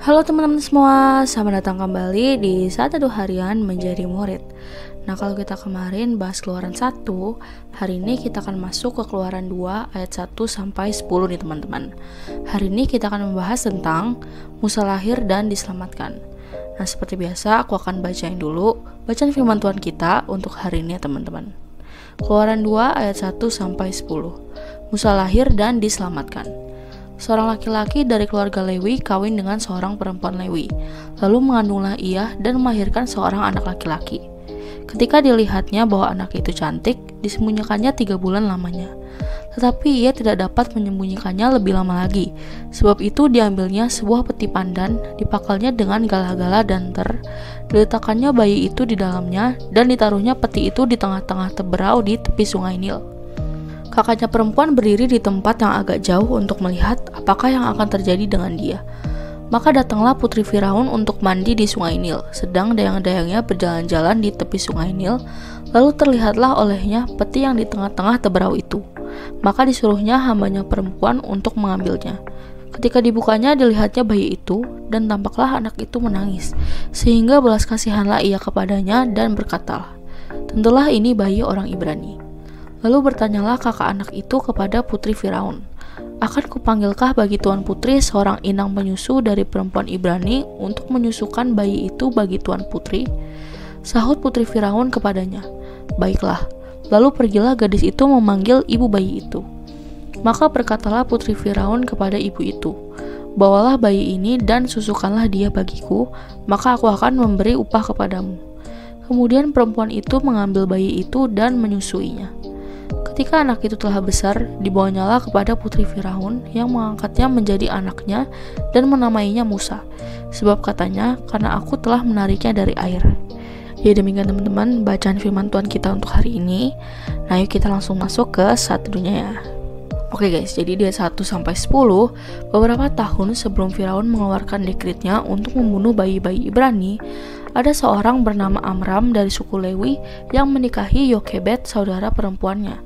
Halo teman-teman semua, selamat datang kembali di Saat Teduh Harian Menjadi Murid. Nah, kalau kita kemarin bahas keluaran 1, hari ini kita akan masuk ke keluaran 2 ayat 1 sampai 10 nih teman-teman. Hari ini kita akan membahas tentang Musa lahir dan diselamatkan. Nah, seperti biasa aku akan bacain dulu bacaan firman Tuhan kita untuk hari ini ya teman-teman. Keluaran 2 ayat 1 sampai 10. Musa lahir dan diselamatkan. Seorang laki-laki dari keluarga Lewi kawin dengan seorang perempuan Lewi. Lalu mengandunglah ia dan melahirkan seorang anak laki-laki. Ketika dilihatnya bahwa anak itu cantik, disembunyikannya 3 bulan lamanya. Tetapi ia tidak dapat menyembunyikannya lebih lama lagi. Sebab itu diambilnya sebuah peti pandan, dipakalnya dengan gala-gala dan diletakkannya bayi itu di dalamnya, dan ditaruhnya peti itu di tengah-tengah teberau di tepi sungai Nil. Kakaknya perempuan berdiri di tempat yang agak jauh untuk melihat apakah yang akan terjadi dengan dia. Maka datanglah putri Firaun untuk mandi di sungai Nil, sedang dayang-dayangnya berjalan-jalan di tepi sungai Nil, lalu terlihatlah olehnya peti yang di tengah-tengah teberau itu. Maka disuruhnya hambanya perempuan untuk mengambilnya. Ketika dibukanya dilihatnya bayi itu, dan tampaklah anak itu menangis, sehingga belas kasihanlah ia kepadanya dan berkatalah, "Tentulah ini bayi orang Ibrani." Lalu bertanyalah kakak anak itu kepada putri Firaun, "Akan kupanggilkah bagi tuan putri seorang inang penyusu dari perempuan Ibrani untuk menyusukan bayi itu bagi tuan putri?" Sahut putri Firaun kepadanya, "Baiklah." Lalu pergilah gadis itu memanggil ibu bayi itu. Maka berkatalah putri Firaun kepada ibu itu, "Bawalah bayi ini dan susukanlah dia bagiku, maka aku akan memberi upah kepadamu." Kemudian perempuan itu mengambil bayi itu dan menyusuinya. Ketika anak itu telah besar, dibawanyalah kepada putri Firaun yang mengangkatnya menjadi anaknya dan menamainya Musa, sebab katanya, "Karena aku telah menariknya dari air." Ya, demikian teman-teman bacaan firman Tuhan kita untuk hari ini. Nah, yuk kita langsung masuk ke satu dunia ya. Oke guys, jadi di ayat 1 sampai 10, beberapa tahun sebelum Firaun mengeluarkan dekretnya untuk membunuh bayi-bayi Ibrani, ada seorang bernama Amram dari suku Lewi yang menikahi Yokebed, saudara perempuannya.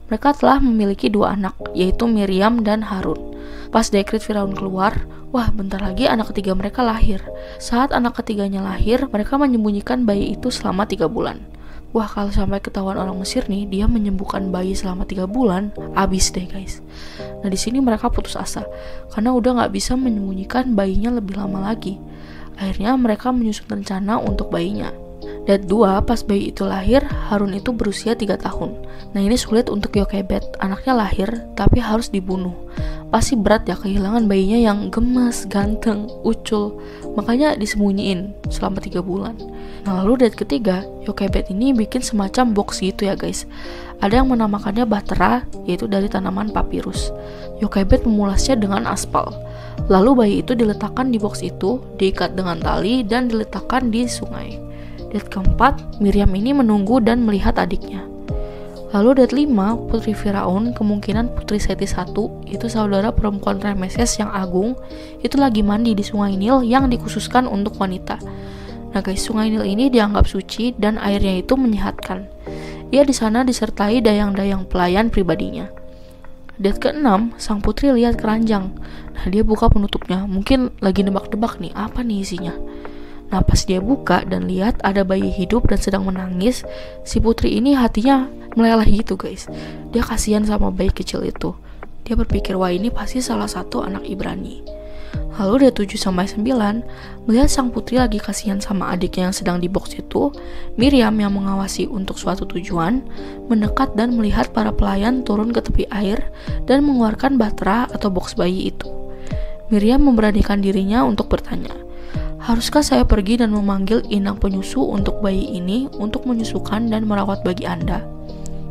Mereka telah memiliki 2 anak, yaitu Miriam dan Harun. Pas dekret Firaun keluar, bentar lagi anak ketiga mereka lahir. Saat anak ketiganya lahir, mereka menyembunyikan bayi itu selama 3 bulan. Kalau sampai ketahuan orang Mesir nih, dia menyembuhkan bayi selama 3 bulan, abis deh guys. Nah, di sini mereka putus asa, karena udah gak bisa menyembunyikan bayinya lebih lama lagi. Akhirnya mereka menyusun rencana untuk bayinya. Dan 2, pas bayi itu lahir, Harun itu berusia 3 tahun. Nah, ini sulit untuk Yokebed, anaknya lahir tapi harus dibunuh. Pasti berat ya kehilangan bayinya yang gemes, ganteng, ucul. Makanya disembunyiin selama 3 bulan. Nah, lalu date ketiga, Yokebed ini bikin semacam box gitu ya guys. Ada yang menamakannya bahtera, yaitu dari tanaman papirus. Yokebed memulasnya dengan aspal. Lalu bayi itu diletakkan di box itu, diikat dengan tali dan diletakkan di sungai. Date keempat, Miriam ini menunggu dan melihat adiknya. Lalu date 5, putri Firaun, kemungkinan putri Seti I, itu saudara perempuan Rameses yang agung, itu lagi mandi di sungai Nil yang dikhususkan untuk wanita. Nah guys, sungai Nil ini dianggap suci dan airnya itu menyehatkan. Ia di sana disertai dayang-dayang pelayan pribadinya. Date ke-6, sang putri lihat keranjang. Nah, dia buka penutupnya, mungkin lagi nebak-nebak nih, apa nih isinya. Nah, pas dia buka dan lihat ada bayi hidup dan sedang menangis, si putri ini hatinya meleleh gitu guys. Dia kasihan sama bayi kecil itu. Dia berpikir, wah ini pasti salah satu anak Ibrani. Lalu dia 7-9, melihat sang putri lagi kasihan sama adiknya yang sedang di box itu, Miriam yang mengawasi untuk suatu tujuan, mendekat dan melihat para pelayan turun ke tepi air dan mengeluarkan bahtera atau box bayi itu. Miriam memberanikan dirinya untuk bertanya, "Haruskah saya pergi dan memanggil inang penyusu untuk bayi ini untuk menyusukan dan merawat bagi Anda?"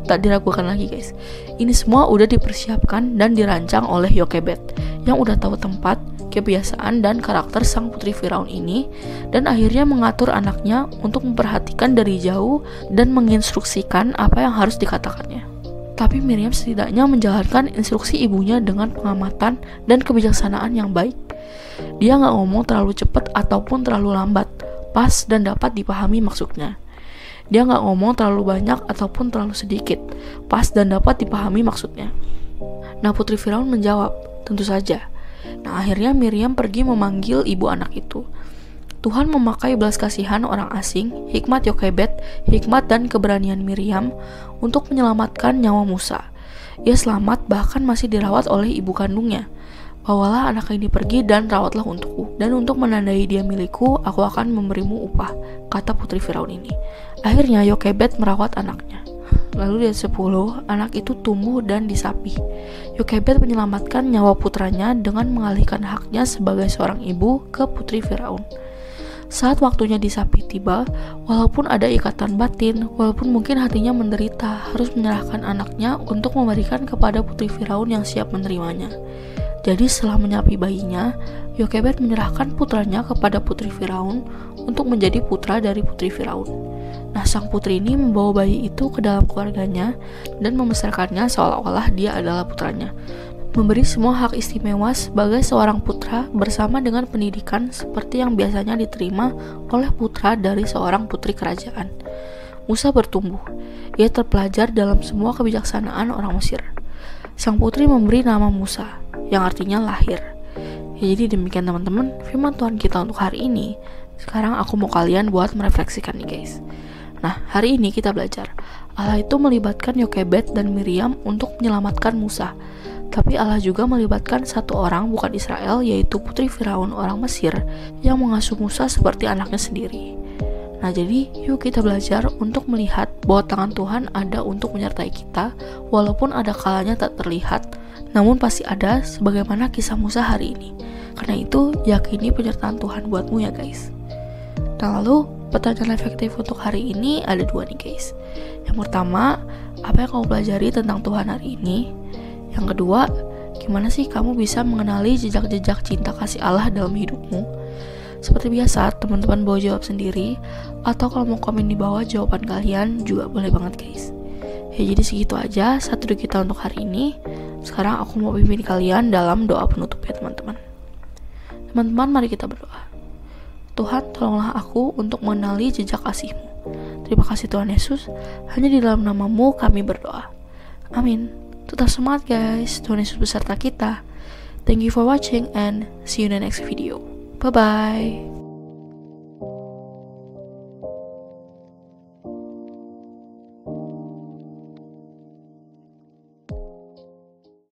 Tak diragukan lagi guys, ini semua udah dipersiapkan dan dirancang oleh Yokebed yang udah tahu tempat, kebiasaan dan karakter sang putri Firaun ini, dan akhirnya mengatur anaknya untuk memperhatikan dari jauh dan menginstruksikan apa yang harus dikatakannya. Tapi Miriam setidaknya menjalankan instruksi ibunya dengan pengamatan dan kebijaksanaan yang baik. Dia gak ngomong terlalu cepat ataupun terlalu lambat, pas dan dapat dipahami maksudnya. Dia gak ngomong terlalu banyak ataupun terlalu sedikit, pas dan dapat dipahami maksudnya. Nah, putri Firaun menjawab, "Tentu saja." Nah, akhirnya Miriam pergi memanggil ibu anak itu. Tuhan memakai belas kasihan orang asing, hikmat Yokebed, hikmat dan keberanian Miriam untuk menyelamatkan nyawa Musa. Ia selamat bahkan masih dirawat oleh ibu kandungnya. Bawalah anak ini pergi dan rawatlah untukku, dan untuk menandai dia milikku, aku akan memberimu upah, kata putri Firaun ini. Akhirnya Yokebed merawat anaknya. Lalu di ayat 10, anak itu tumbuh dan disapi. Yokebed menyelamatkan nyawa putranya dengan mengalihkan haknya sebagai seorang ibu ke putri Firaun. Saat waktunya disapi tiba, walaupun ada ikatan batin, walaupun mungkin hatinya menderita, harus menyerahkan anaknya untuk memberikan kepada putri Firaun yang siap menerimanya. Jadi setelah menyapi bayinya, Yokebed menyerahkan putranya kepada putri Firaun untuk menjadi putra dari putri Firaun. Nah, sang putri ini membawa bayi itu ke dalam keluarganya dan membesarkannya seolah-olah dia adalah putranya. Memberi semua hak istimewa sebagai seorang putra bersama dengan pendidikan seperti yang biasanya diterima oleh putra dari seorang putri kerajaan. Musa bertumbuh. Ia terpelajar dalam semua kebijaksanaan orang Mesir. Sang putri memberi nama Musa, yang artinya lahir. Ya, jadi demikian teman-teman, firman Tuhan kita untuk hari ini. Sekarang aku mau kalian buat merefleksikan nih guys. Nah, hari ini kita belajar Allah itu melibatkan Yokebed dan Miriam untuk menyelamatkan Musa. Tapi Allah juga melibatkan satu orang bukan Israel, yaitu putri Firaun orang Mesir yang mengasuh Musa seperti anaknya sendiri. Nah, jadi yuk kita belajar untuk melihat bahwa tangan Tuhan ada untuk menyertai kita, walaupun ada kalanya tak terlihat, namun pasti ada, sebagaimana kisah Musa hari ini. Karena itu, yakini penyertaan Tuhan buatmu ya guys. Nah, lalu pertanyaan efektif untuk hari ini ada 2 nih guys. Yang pertama, apa yang kamu pelajari tentang Tuhan hari ini? Yang kedua, gimana sih kamu bisa mengenali jejak-jejak cinta kasih Allah dalam hidupmu? Seperti biasa, teman-teman bawa jawab sendiri, atau kalau mau komen di bawah jawaban kalian juga boleh banget guys. Ya, jadi segitu aja satu kita untuk hari ini. Sekarang aku mau pimpin kalian dalam doa penutup ya teman-teman. Teman-teman, mari kita berdoa. Tuhan, tolonglah aku untuk mengenali jejak kasih-Mu. Terima kasih Tuhan Yesus, hanya di dalam nama-Mu kami berdoa. Amin. Tetap semangat guys, Tuhan Yesus beserta kita. Thank you for watching and see you in the next video. Bye-bye.